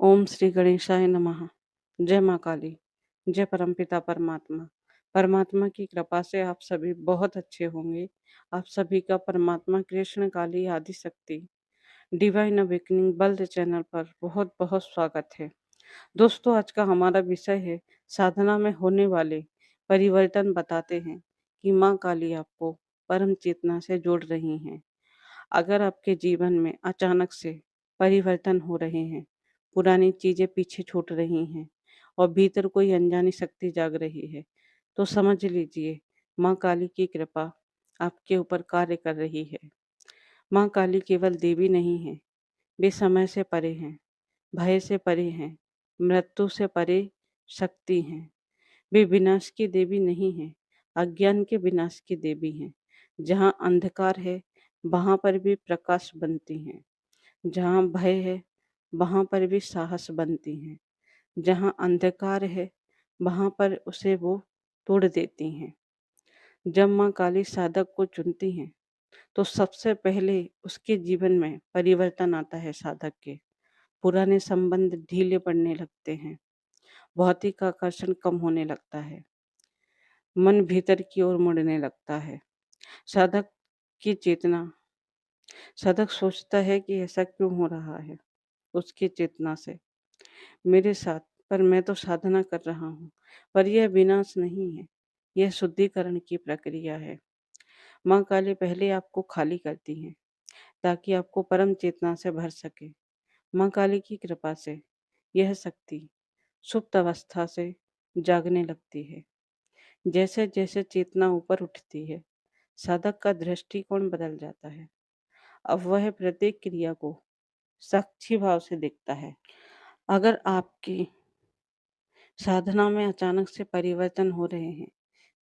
ओम श्री गणेशाय नमः। जय माँ काली। जय परमपिता परमात्मा। परमात्मा की कृपा से आप सभी बहुत अच्छे होंगे। आप सभी का परमात्मा कृष्ण काली आदि शक्ति डिवाइन अवेकनिंग बल्द चैनल पर बहुत बहुत स्वागत है। दोस्तों, आज का हमारा विषय है साधना में होने वाले परिवर्तन बताते हैं कि माँ काली आपको परम चेतना से जोड़ रही हैं। अगर आपके जीवन में अचानक से परिवर्तन हो रहे हैं, पुरानी चीजें पीछे छूट रही हैं और भीतर कोई अनजानी शक्ति जाग रही है, तो समझ लीजिए माँ काली की कृपा आपके ऊपर कार्य कर रही है। माँ काली केवल देवी नहीं है, वे समय से परे हैं, भय से परे हैं, मृत्यु से परे शक्ति हैं। वे विनाश की देवी नहीं है, अज्ञान के विनाश की देवी हैं। जहाँ अंधकार है, वहां पर भी प्रकाश बनती हैं। जहाँ भय है, वहां पर भी साहस बनती हैं। जहाँ अंधकार है, वहां पर उसे वो तोड़ देती हैं। जब माँ काली साधक को चुनती हैं, तो सबसे पहले उसके जीवन में परिवर्तन आता है। साधक के पुराने संबंध ढीले पड़ने लगते हैं, भौतिक आकर्षण कम होने लगता है, मन भीतर की ओर मुड़ने लगता है। साधक की चेतना साधक सोचता है कि ऐसा क्यों हो रहा है उसकी चेतना से मेरे साथ, पर मैं तो साधना कर रहा हूँ। पर यह विनाश नहीं है, यह शुद्धिकरण की प्रक्रिया है। माँ काली पहले आपको खाली करती हैं ताकि आपको परम चेतना से भर सके। माँ काली की कृपा से यह शक्ति सुप्त अवस्था से जागने लगती है। जैसे जैसे चेतना ऊपर उठती है, साधक का दृष्टिकोण बदल जाता है। अब वह प्रत्येक क्रिया को साक्षी भाव से देखता है। अगर आपकी साधना में अचानक से परिवर्तन हो रहे हैं,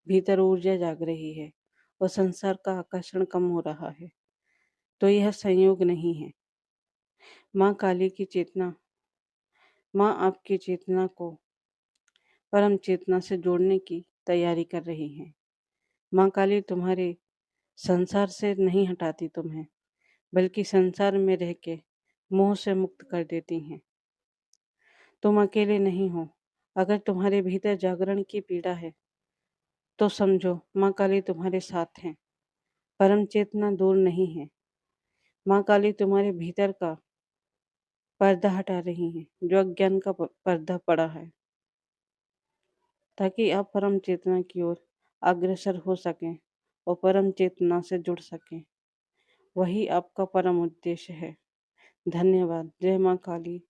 भीतर ऊर्जा जाग रही है और संसार का आकर्षण कम हो रहा है, तो यह संयोग नहीं है। माँ काली की चेतना माँ आपकी चेतना को परम चेतना से जोड़ने की तैयारी कर रही है। माँ काली तुम्हारे संसार से नहीं हटाती तुम्हें, बल्कि संसार में रह के मोह से मुक्त कर देती हैं। तुम अकेले नहीं हो। अगर तुम्हारे भीतर जागरण की पीड़ा है, तो समझो माँ काली तुम्हारे साथ हैं। परम चेतना दूर नहीं है। माँ काली तुम्हारे भीतर का पर्दा हटा रही है, जो अज्ञान का पर्दा पड़ा है, ताकि आप परम चेतना की ओर अग्रसर हो सकें और परम चेतना से जुड़ सकें। वही आपका परम उद्देश्य है। धन्यवाद। जय माँ काली।